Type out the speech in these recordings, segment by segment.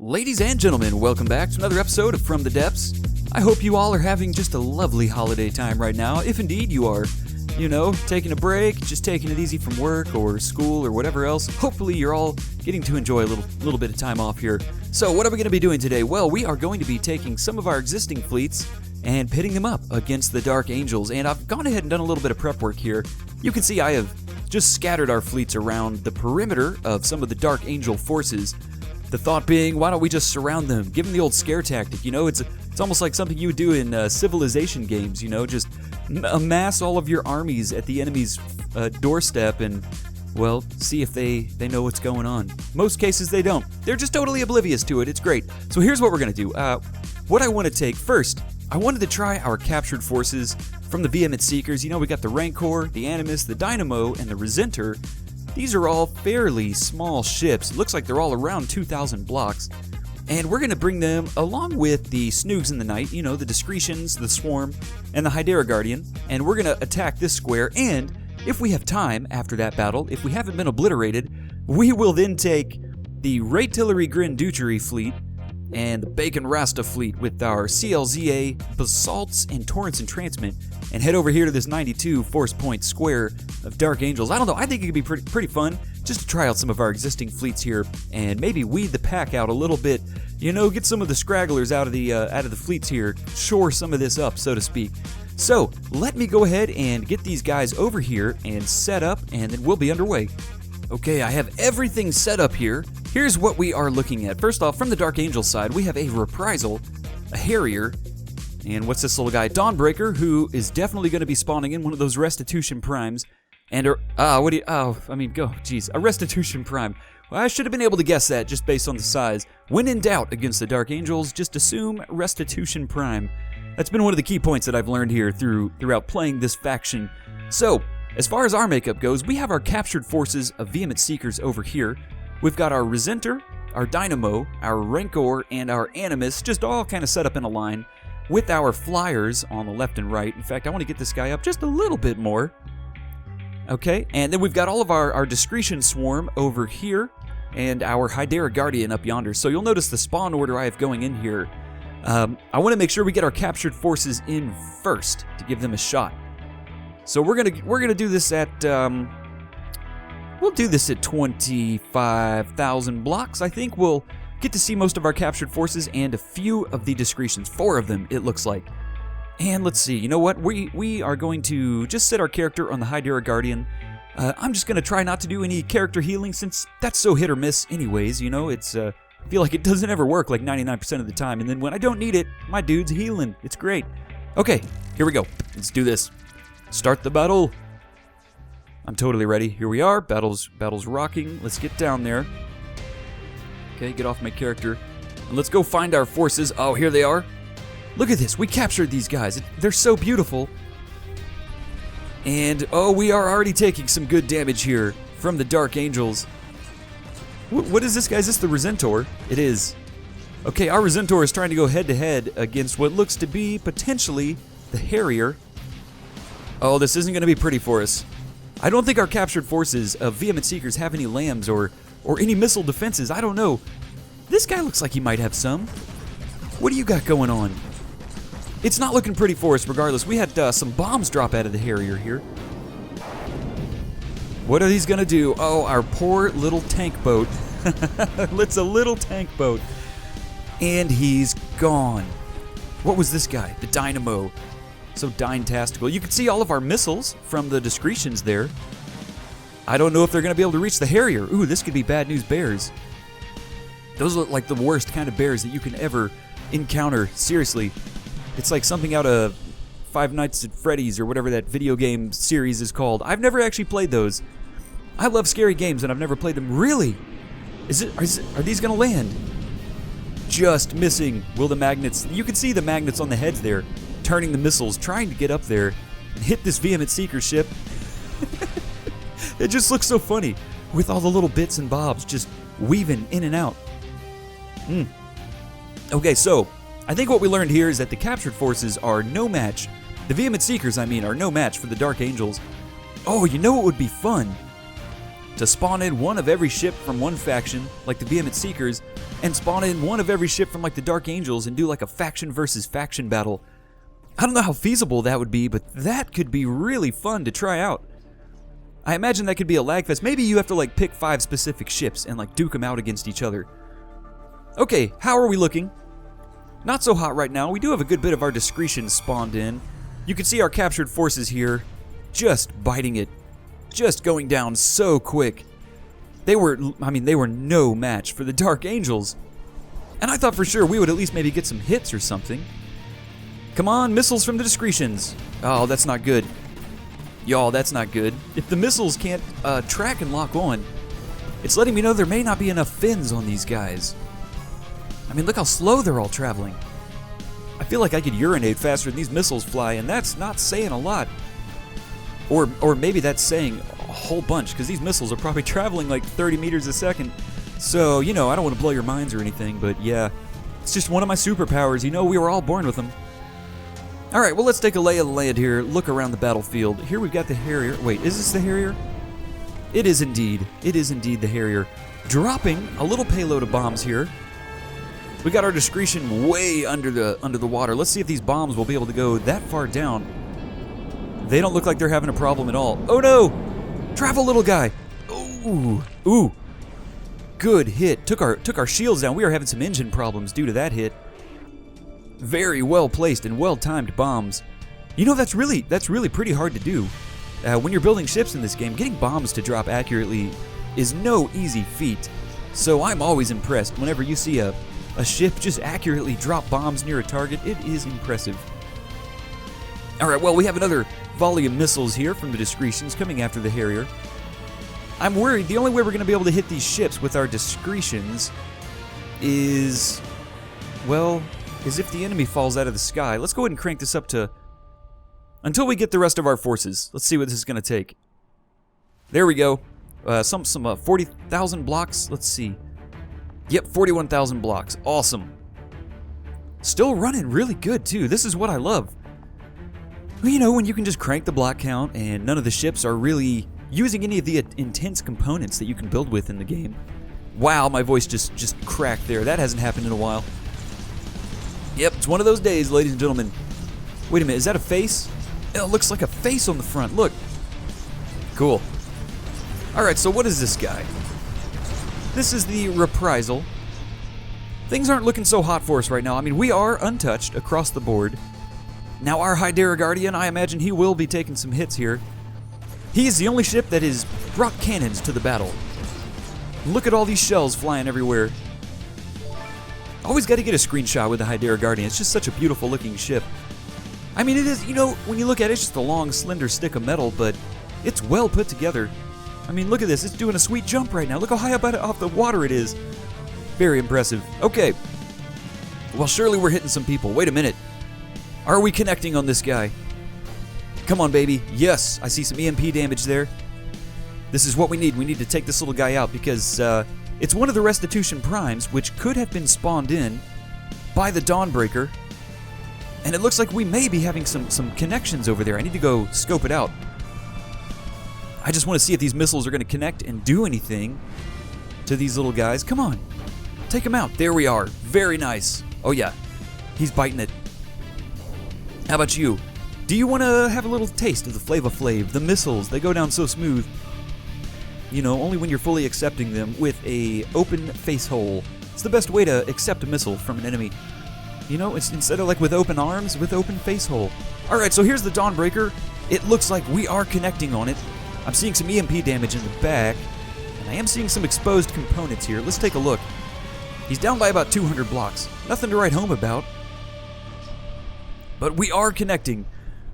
Ladies and gentlemen, welcome back to another episode of From the Depths. I hope you all are having just a lovely holiday time right now, if indeed you are, taking a break, just taking it easy from work or school or whatever else. Hopefully you're all getting to enjoy a little bit of time off here. So what are we going to be doing today? Well, we are going to be taking some of our existing fleets and pitting them up against the Dark Angels, and I've gone ahead and done a little bit of prep work here. You can see I have just scattered our fleets around the perimeter of some of the Dark Angel forces. The thought being, why don't we just surround them? Give them the old scare tactic, It's almost like something you would do in civilization games, just amass all of your armies at the enemy's doorstep and, well, see if they know what's going on. Most cases they don't. They're just totally oblivious to it. It's great. So here's what we're going to do. What I want to take first, I wanted to try our captured forces from the Vehement Seekers. We got the Rancor, the Animus, the Dynamo, and the Resenter. These are all fairly small ships. It looks like they're all around 2,000 blocks. And we're going to bring them along with the Snoogs in the Night, the Discretions, the Swarm, and the Hydera Guardian. And we're going to attack this square. And if we have time after that battle, if we haven't been obliterated, we will then take the Raytillery Grinduchery fleet and the Bacon Rasta fleet with our CLZA, Basalts, and Torrents Entrancement, and head over here to this 92 Force Point square of Dark Angels. I don't know, I think it could be pretty fun just to try out some of our existing fleets here and maybe weed the pack out a little bit. Get some of the scragglers out of the fleets here, shore some of this up, so to speak. So let me go ahead and get these guys over here and set up, and then we'll be underway. Okay, I have everything set up here. Here's what we are looking at. First off, from the Dark Angel side, we have a Reprisal, a Harrier, and what's this little guy? Dawnbreaker, who is definitely going to be spawning in one of those Restitution Primes. And a Restitution Prime. Well, I should have been able to guess that just based on the size. When in doubt against the Dark Angels, just assume Restitution Prime. That's been one of the key points that I've learned here throughout playing this faction. So, as far as our makeup goes, we have our captured forces of Vehement Seekers over here. We've got our Resenter, our Dynamo, our Rancor, and our Animus just all kind of set up in a line with our Flyers on the left and right. In fact, I want to get this guy up just a little bit more. Okay, and then we've got all of our Discretion Swarm over here and our Hydera Guardian up yonder. So you'll notice the spawn order I have going in here. I want to make sure we get our captured forces in first to give them a shot. So we're gonna do this at we'll do this at 25,000 blocks. I think we'll get to see most of our captured forces and a few of the Discretions, 4 of them it looks like. And let's see, you know what? We are going to just set our character on the Hydera Guardian. I'm just gonna try not to do any character healing since that's so hit or miss anyways. It's I feel like it doesn't ever work like 99% of the time. And then when I don't need it, my dude's healing. It's great. Okay, here we go. Let's do this. Start the battle. I'm totally ready. Here we are. Battle's rocking. Let's get down there. Okay, get off my character. And let's go find our forces. Oh, here they are. Look at this. We captured these guys. They're so beautiful. And, we are already taking some good damage here from the Dark Angels. What is this, guys? Is this the Resenter? It is. Okay, our Resenter is trying to go head-to-head against what looks to be potentially the Harrier. Oh, this isn't going to be pretty for us. I don't think our captured forces of Vehement Seekers have any lambs or any missile defenses. I don't know. This guy looks like he might have some. What do you got going on? It's not looking pretty for us regardless. We had some bombs drop out of the Harrier here. What are these going to do? Oh, our poor little tank boat. It's a little tank boat. And he's gone. What was this guy? The Dynamo. So Dyntastical. You can see all of our missiles from the Discretions there. I don't know if they're going to be able to reach the Harrier. Ooh, this could be bad news bears. Those look like the worst kind of bears that you can ever encounter. Seriously. It's like something out of Five Nights at Freddy's or whatever that video game series is called. I've never actually played those. I love scary games and I've never played them. Really? Are these going to land? Just missing. Will the magnets... You can see the magnets on the heads there. Turning the missiles, trying to get up there and hit this Vehement Seeker ship. It just looks so funny with all the little bits and bobs just weaving in and out. Okay, so I think what we learned here is that the captured forces are no match. The Vehement Seekers, are no match for the Dark Angels. Oh, you know what would be fun? To spawn in one of every ship from one faction, like the Vehement Seekers, and spawn in one of every ship from like the Dark Angels and do like a faction versus faction battle. I don't know how feasible that would be, but that could be really fun to try out. I imagine that could be a lag fest. Maybe you have to like pick 5 specific ships and like duke them out against each other. Okay, how are we looking? Not so hot right now. We do have a good bit of our discretion spawned in. You can see our captured forces here just biting it. Just going down so quick. They were no match for the Dark Angels. And I thought for sure we would at least maybe get some hits or something. Come on, missiles from the discretions. Oh, that's not good. Y'all, that's not good. If the missiles can't track and lock on, it's letting me know there may not be enough fins on these guys. I mean, look how slow they're all traveling. I feel like I could urinate faster than these missiles fly, and that's not saying a lot. Or maybe that's saying a whole bunch, because these missiles are probably traveling like 30 meters a second. So, you know, I don't want to blow your minds or anything, but yeah, it's just one of my superpowers. You know, we were all born with them. Alright, well, let's take a lay of the land here, look around the battlefield. Here we've got the Harrier. Wait, is this the Harrier? It is indeed. It is indeed the Harrier. Dropping a little payload of bombs here. We got our discretion way under the water. Let's see if these bombs will be able to go that far down. They don't look like they're having a problem at all. Oh no! Travel, little guy! Ooh. Ooh. Good hit. Took our shields down. We are having some engine problems due to that hit. Very well placed and well timed bombs. You know, that's really pretty hard to do. When you're building ships in this game, getting bombs to drop accurately is no easy feat. So I'm always impressed whenever you see a ship just accurately drop bombs near a target. It is impressive. Alright, well, we have another volley of missiles here from the discretions coming after the Harrier. I'm worried the only way we're going to be able to hit these ships with our discretions is, well, is if the enemy falls out of the sky. Let's go ahead and crank this up to until we get the rest of our forces. Let's see what this is going to take. There we go. Some 40,000 blocks. Let's see. Yep, 41,000 blocks. Awesome. Still running really good, too. This is what I love. You know, when you can just crank the block count and none of the ships are really using any of the intense components that you can build with in the game. Wow, my voice just cracked there. That hasn't happened in a while. Yep, it's one of those days, ladies and gentlemen. Wait a minute, is that a face? It looks like a face on the front, look. Cool. Alright, so what is this guy? This is the Reprisal. Things aren't looking so hot for us right now. I mean, we are untouched across the board. Now, our Hydera Guardian, I imagine he will be taking some hits here. He is the only ship that has brought cannons to the battle. Look at all these shells flying everywhere. Always got to get a screenshot with the Hydera Guardian. It's just such a beautiful looking ship. I mean, it is, you know, when you look at it, it's just a long, slender stick of metal, but it's well put together. I mean, look at this. It's doing a sweet jump right now. Look how high up off the water it is. Very impressive. Okay. Well, surely we're hitting some people. Wait a minute. Are we connecting on this guy? Come on, baby. Yes, I see some EMP damage there. This is what we need. We need to take this little guy out because it's one of the Restitution Primes, which could have been spawned in by the Dawnbreaker. And it looks like we may be having some connections over there. I need to go scope it out. I just want to see if these missiles are going to connect and do anything to these little guys. Come on. Take them out. There we are. Very nice. Oh, yeah. He's biting it. How about you? Do you want to have a little taste of the Flava Flav? The missiles, they go down so smooth. You know, only when you're fully accepting them with a open face hole. It's the best way to accept a missile from an enemy. You know, it's instead of like with open arms, with open face hole. Alright, so here's the Dawnbreaker. It looks like we are connecting on it. I'm seeing some EMP damage in the back. And I am seeing some exposed components here. Let's take a look. He's down by about 200 blocks. Nothing to write home about. But we are connecting.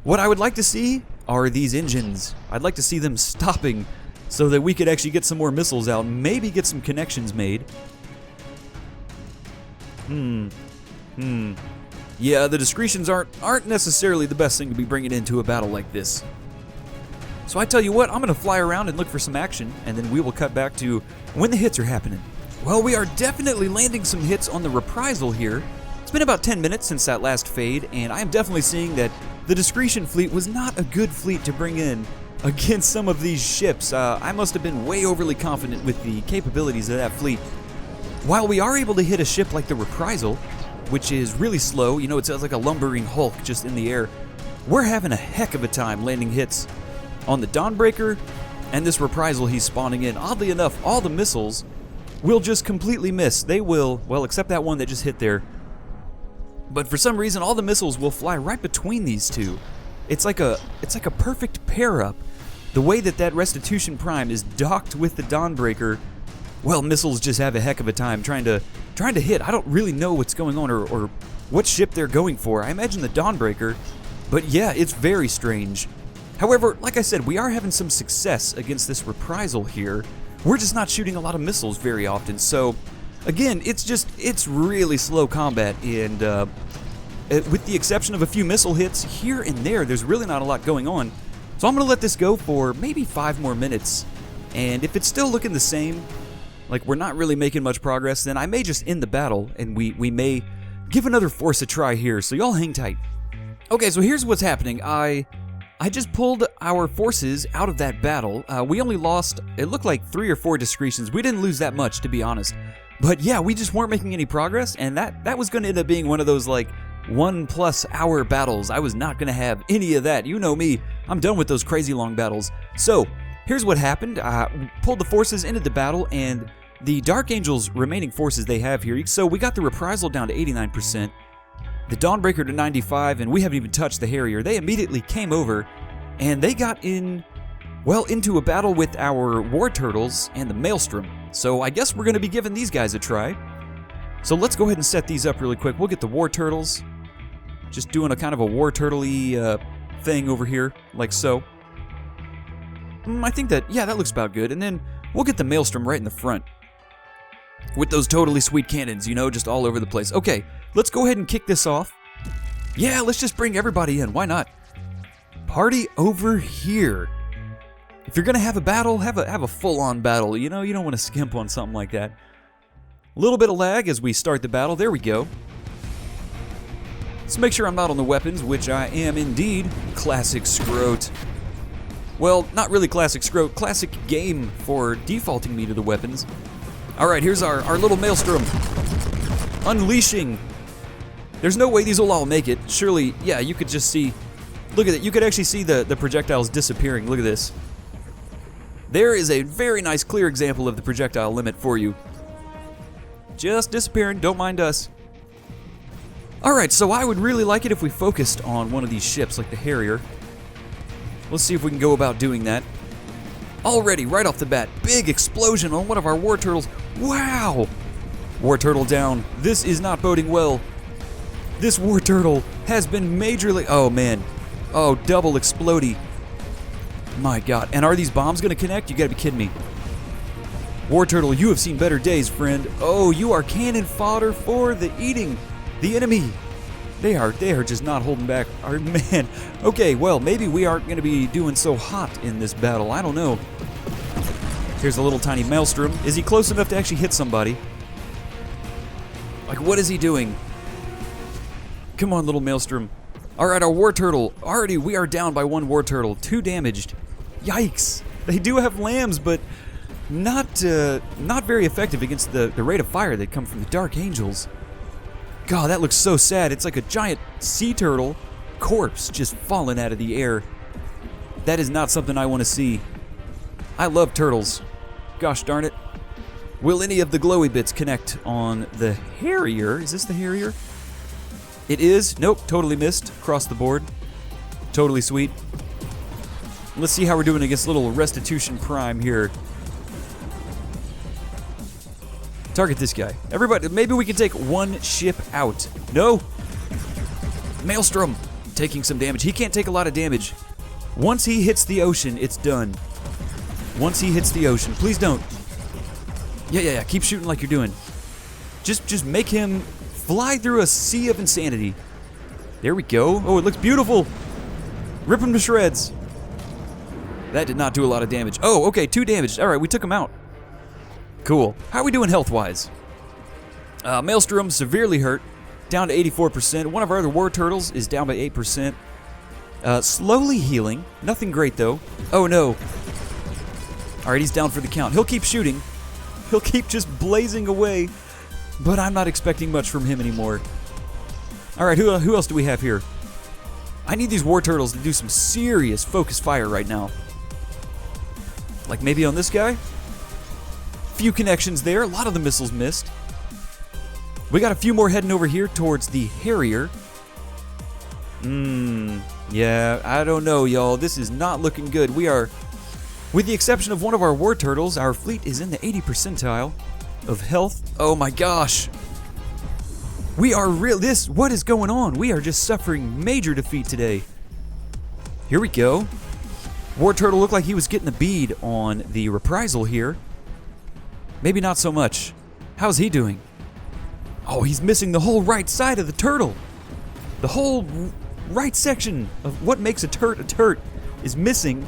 What I would like to see are these engines. I'd like to see them stopping so that we could actually get some more missiles out and maybe get some connections made. Yeah, the discretions aren't necessarily the best thing to be bringing into a battle like this. So I tell you what, I'm going to fly around and look for some action, and then we will cut back to when the hits are happening. Well, we are definitely landing some hits on the Reprisal here. It's been about 10 minutes since that last fade, and I am definitely seeing that the Discretion fleet was not a good fleet to bring in against some of these ships. I must have been way overly confident with the capabilities of that fleet. while we are able to hit a ship like the Reprisal, which is really slow, you know, it's like a lumbering hulk just in the air, we're having a heck of a time landing hits on the Dawnbreaker and this Reprisal he's spawning in. Oddly enough, all the missiles will just completely miss. They will, well, except that one that just hit there. But for some reason, all the missiles will fly right between these two. It's like a perfect pair-up. The way that Restitution Prime is docked with the Dawnbreaker, well, missiles just have a heck of a time trying to hit. I don't really know what's going on or what ship they're going for. I imagine the Dawnbreaker, but yeah, it's very strange. However, like I said, we are having some success against this Reprisal here. We're just not shooting a lot of missiles very often, so again, it's really slow combat, and with the exception of a few missile hits here and there, there's really not a lot going on. So I'm going to let this go for maybe 5 more minutes, and if it's still looking the same, like we're not really making much progress, then I may just end the battle, and we may give another force a try here, so y'all hang tight. Okay, so here's what's happening. I just pulled our forces out of that battle. We only lost, it looked like 3 or 4 discretions. We didn't lose that much, to be honest. But yeah, we just weren't making any progress, and that was going to end up being one of those, like, 1+ hour battles. I was not going to have any of that. You know me. I'm done with those crazy long battles. So, here's what happened. Pulled the forces into the battle, and the Dark Angels' remaining forces they have here. So, we got the Reprisal down to 89%, the Dawnbreaker to 95%, and we haven't even touched the Harrier. They immediately came over, and they got into a battle with our War Turtles and the Maelstrom. So, I guess we're going to be giving these guys a try. So, let's go ahead and set these up really quick. We'll get the War Turtles. Just doing a kind of a War Turtle-y thing over here, like so. I think that looks about good. And then we'll get the Maelstrom right in the front with those totally sweet cannons, you know, just all over the place. Okay, let's go ahead and kick this off. Yeah, let's just bring everybody in. Why not? Party over here. If you're going to have a battle, have a full-on battle. You know, you don't want to skimp on something like that. A little bit of lag as we start the battle. There we go. Let's make sure I'm not on the weapons, which I am indeed. Classic Scroat. Well, not really Classic Scroat. Classic game for defaulting me to the weapons. Alright, here's our little Maelstrom. Unleashing. There's no way these will all make it. Surely, yeah, you could just see... Look at it. You could actually see the projectiles disappearing. Look at this. There is a very nice, clear example of the projectile limit for you. Just disappearing. Don't mind us. Alright, so I would really like it if we focused on one of these ships, like the Harrier. Let's see if we can go about doing that. Already, right off the bat, big explosion on one of our War Turtles. Wow! War Turtle down. This is not boding well. This War Turtle has been majorly... Oh, man. Oh, double explodey. My god. And are these bombs going to connect? You gotta be kidding me. War Turtle, you have seen better days, friend. Oh, you are cannon fodder for the eating. The enemy, they are just not holding back. Our man. Okay, well, maybe we aren't going to be doing so hot in this battle. I don't know. Here's a little tiny Maelstrom. Is he close enough to actually hit somebody? Like, what is he doing? Come on, little Maelstrom. All right, our War Turtle. Already, we are down by 1 War Turtle. 2 damaged. Yikes. They do have lambs, but not very effective against the rate of fire that come from the Dark Angels. God, that looks so sad. It's like a giant sea turtle corpse just falling out of the air. That is not something I want to see. I love turtles. Gosh darn it. Will any of the glowy bits connect on the Harrier? Is this the Harrier? It is. Nope, totally missed. Across the board. Totally sweet. Let's see how we're doing against little Restitution Prime here. Target this guy. Everybody, maybe we can take 1 ship out. No! Maelstrom taking some damage. He can't take a lot of damage. Once he hits the ocean, it's done. Once he hits the ocean. Please don't. Yeah. Keep shooting like you're doing. Just make him fly through a sea of insanity. There we go. Oh, it looks beautiful. Rip him to shreds. That did not do a lot of damage. Oh, okay, 2 damage. All right, we took him out. Cool. How are we doing health-wise? Maelstrom severely hurt, down to 84%. One of our other War Turtles is down by 8%. Slowly healing. Nothing great, though. Oh, no. All right, he's down for the count. He'll keep shooting. He'll keep just blazing away. but I'm not expecting much from him anymore. All right, who else do we have here? I need these war turtles to do some serious focus fire right now. Like maybe on this guy? Few connections there. A lot of the missiles missed. We got a few more heading over here towards the Harrier. Yeah, I don't know, y'all. This is not looking good. We are, with the exception of one of our war turtles, our fleet is in the 80 percentile of health. Oh my gosh. We are what is going on? We are just suffering major defeat today. Here we go. War Turtle looked like he was getting the bead on the reprisal here. Maybe not so much. How's he doing? Oh, he's missing the whole right side of the turtle. The whole right section of what makes a turt is missing.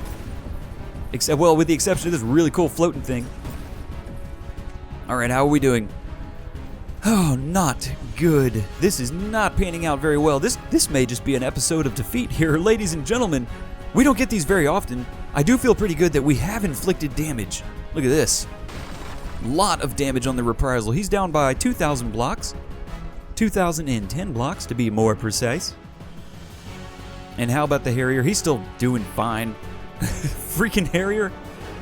Except, well, with the exception of this really cool floating thing. All right, how are we doing? Oh, not good. This is not panning out very well. This may just be an episode of defeat here, ladies and gentlemen. We don't get these very often. I do feel pretty good that we have inflicted damage. Look at this. Lot of damage on the reprisal. He's down by 2,000 blocks. 2,010 blocks to be more precise. And how about the Harrier? He's still doing fine. Freaking Harrier.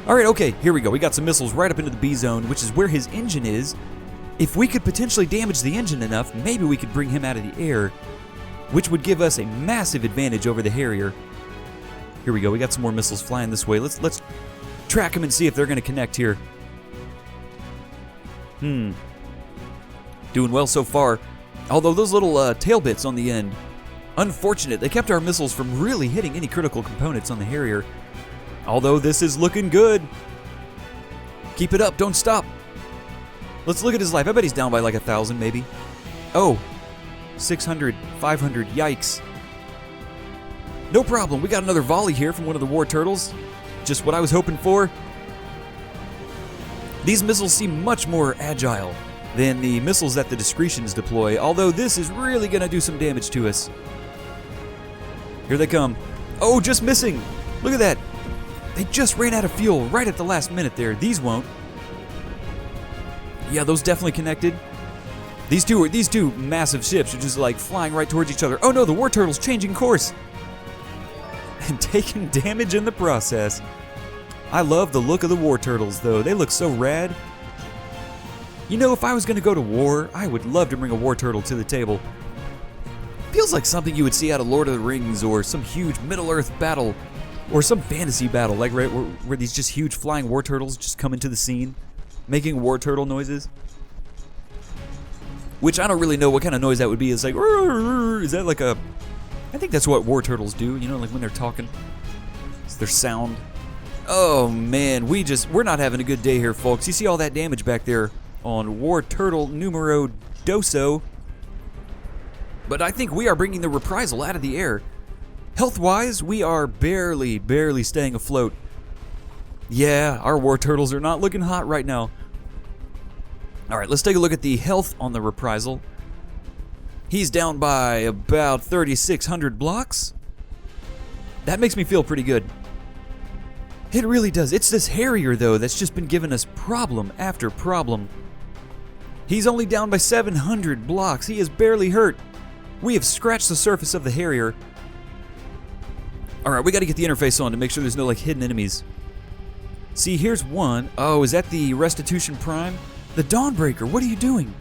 All right, okay, here we go. We got some missiles right up into the B zone, which is where his engine is. If we could potentially damage the engine enough, maybe we could bring him out of the air, which would give us a massive advantage over the Harrier. Here we go. We got some more missiles flying this way. Let's track them and see if they're going to connect here. Doing well so far. Although those little tail bits on the end, unfortunate. They kept our missiles from really hitting any critical components on the Harrier. Although this is looking good. Keep it up. Don't stop. Let's look at his life. I bet he's down by like 1,000 maybe. Oh, 600, 500. Yikes. No problem. We got another volley here from one of the war turtles. Just what I was hoping for. These missiles seem much more agile than the missiles that the discretions deploy, although this is really going to do some damage to us. Here they come. Oh, just missing. Look at that. They just ran out of fuel right at the last minute there. These won't. Yeah, those definitely connected. These two massive ships are just like flying right towards each other. Oh no, the war turtle's changing course. And taking damage in the process. I love the look of the war turtles though. They look so rad. You know, if I was going to go to war, I would love to bring a war turtle to the table. Feels like something you would see out of Lord of the Rings or some huge Middle-earth battle or some fantasy battle, like right where these just huge flying war turtles just come into the scene, making war turtle noises. Which I don't really know what kind of noise that would be. It's like, is that like a... I think that's what war turtles do, you know, like when they're talking. It's their sound. Oh man, we're not having a good day here, folks. You see all that damage back there on War Turtle Numero Doso. But I think we are bringing the reprisal out of the air. Health-wise, we are barely staying afloat. Yeah, our war turtles are not looking hot right now. Alright, let's take a look at the health on the reprisal. He's down by about 3,600 blocks. That makes me feel pretty good. It really does. It's this Harrier, though, that's just been giving us problem after problem. He's only down by 700 blocks. He is barely hurt. We have scratched the surface of the Harrier. Alright, we gotta get the interface on to make sure there's no, like, hidden enemies. See, here's one. Oh, is that the Restitution Prime? The Dawnbreaker, what are you doing?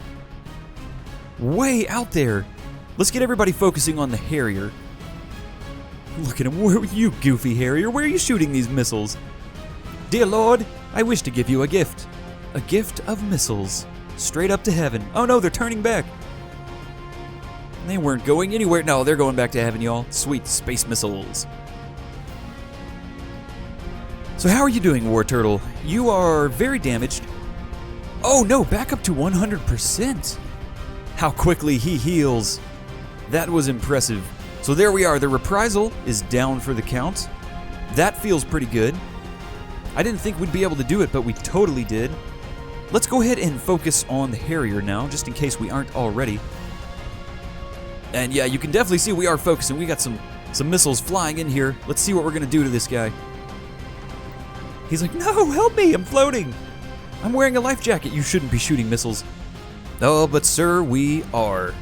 Way out there. Let's get everybody focusing on the Harrier. Look at him. Where, you goofy Harrier, where are you shooting these missiles? Dear Lord, I wish to give you a gift. A gift of missiles. Straight up to heaven. Oh no, they're turning back. They weren't going anywhere. No, they're going back to heaven, y'all. Sweet space missiles. So how are you doing, War Turtle? You are very damaged. Oh no, back up to 100%. How quickly he heals. That was impressive. So there we are. The reprisal is down for the count. That feels pretty good. I didn't think we'd be able to do it, but we totally did. Let's go ahead and focus on the Harrier now, just in case we aren't already. And yeah, you can definitely see we are focusing. We got some missiles flying in here. Let's see what we're going to do to this guy. He's like, no, help me, I'm floating. I'm wearing a life jacket. You shouldn't be shooting missiles. Oh, but sir, we are.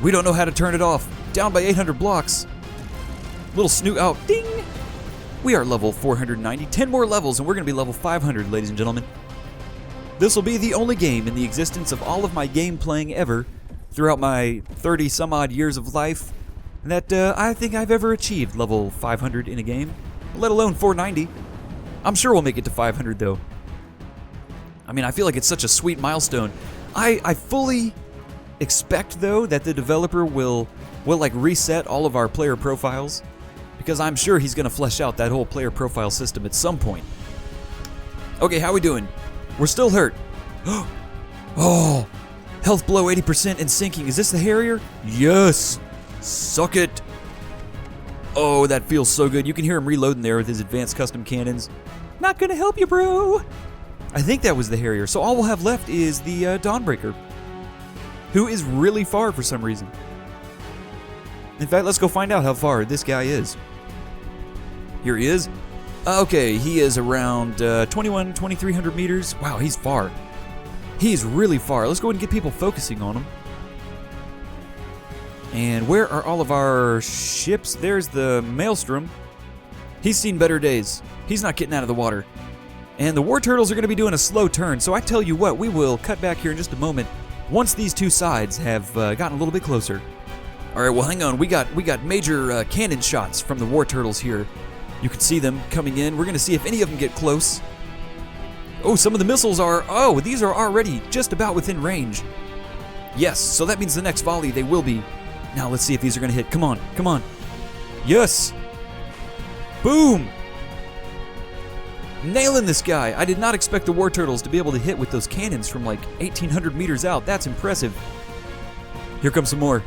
We don't know how to turn it off. Down by 800 blocks. Little snoot out. Ding! We are level 490. 10 more levels, and we're going to be level 500, ladies and gentlemen. This will be the only game in the existence of all of my game playing ever throughout my 30-some-odd years of life that I think I've ever achieved level 500 in a game, let alone 490. I'm sure we'll make it to 500, though. I mean, I feel like it's such a sweet milestone. I fully expect, though, that the developer will like reset all of our player profiles, because I'm sure he's going to flesh out that whole player profile system at some point. Okay, how we doing? We're still hurt. Oh, health below 80% and sinking. Is this the Harrier? Yes. Suck it. Oh, that feels so good. You can hear him reloading there with his advanced custom cannons. Not gonna help you, bro. I think that was the Harrier. So all we'll have left is the Dawnbreaker, who is really far for some reason. In fact, let's go find out how far this guy is. Here he is. Okay, he is around 2,300 meters. Wow, he's far. He's really far. Let's go ahead and get people focusing on him. And where are all of our ships? There's the Maelstrom. He's seen better days. He's not getting out of the water. And the War Turtles are going to be doing a slow turn, so I tell you what, we will cut back here in just a moment once these two sides have gotten a little bit closer. All right, well, hang on. We got major cannon shots from the War Turtles here. You can see them coming in. We're going to see if any of them get close. Oh, some of the missiles are... Oh, these are already just about within range. Yes, so that means the next volley they will be. Now let's see if these are going to hit. Come on, come on. Yes. Boom. Nailing this guy. I did not expect the War Turtles to be able to hit with those cannons from like 1,800 meters out. That's impressive. Here comes some more.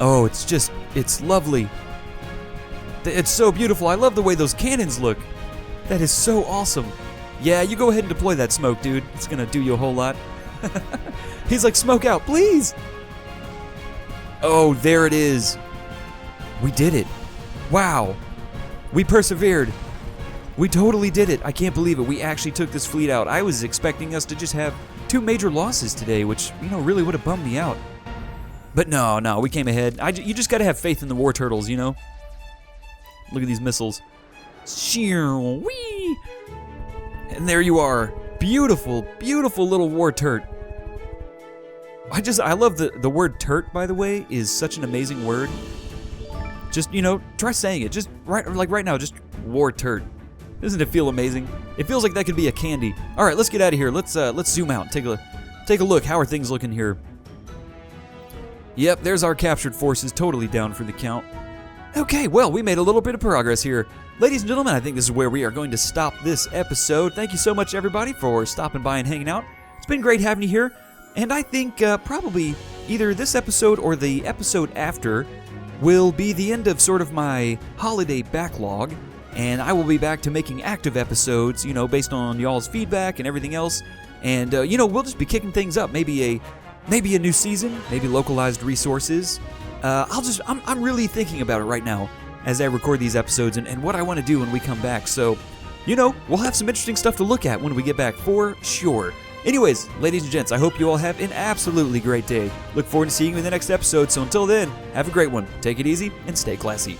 Oh, it's lovely. It's so beautiful. I love the way those cannons look. That is so awesome. Yeah, you go ahead and deploy that smoke, dude. It's gonna do you a whole lot. He's like, smoke out, please. Oh, there it is. We did it. Wow. We persevered. We totally did it. I can't believe it. We actually took this fleet out. I was expecting us to just have 2 major losses today, which, really would have bummed me out. But no, we came ahead. You just gotta have faith in the War Turtles, Look at these missiles. Whee! And there you are. Beautiful, beautiful little War Turt. I love the word turt, by the way, is such an amazing word. Just, try saying it. Just right now, just War Turt. Doesn't it feel amazing? It feels like that could be a candy. All right, let's get out of here. Let's zoom out. Take a look. How are things looking here? Yep, there's our captured forces, totally down for the count. Okay, well, we made a little bit of progress here. Ladies and gentlemen, I think this is where we are going to stop this episode. Thank you so much, everybody, for stopping by and hanging out. It's been great having you here. And I think probably either this episode or the episode after will be the end of sort of my holiday backlog. And I will be back to making active episodes, based on y'all's feedback and everything else. And, we'll just be kicking things up. Maybe a new season, maybe localized resources. I'm really thinking about it right now as I record these episodes and what I want to do when we come back. So, we'll have some interesting stuff to look at when we get back for sure. Anyways, ladies and gents, I hope you all have an absolutely great day. Look forward to seeing you in the next episode. So until then, have a great one. Take it easy and stay classy.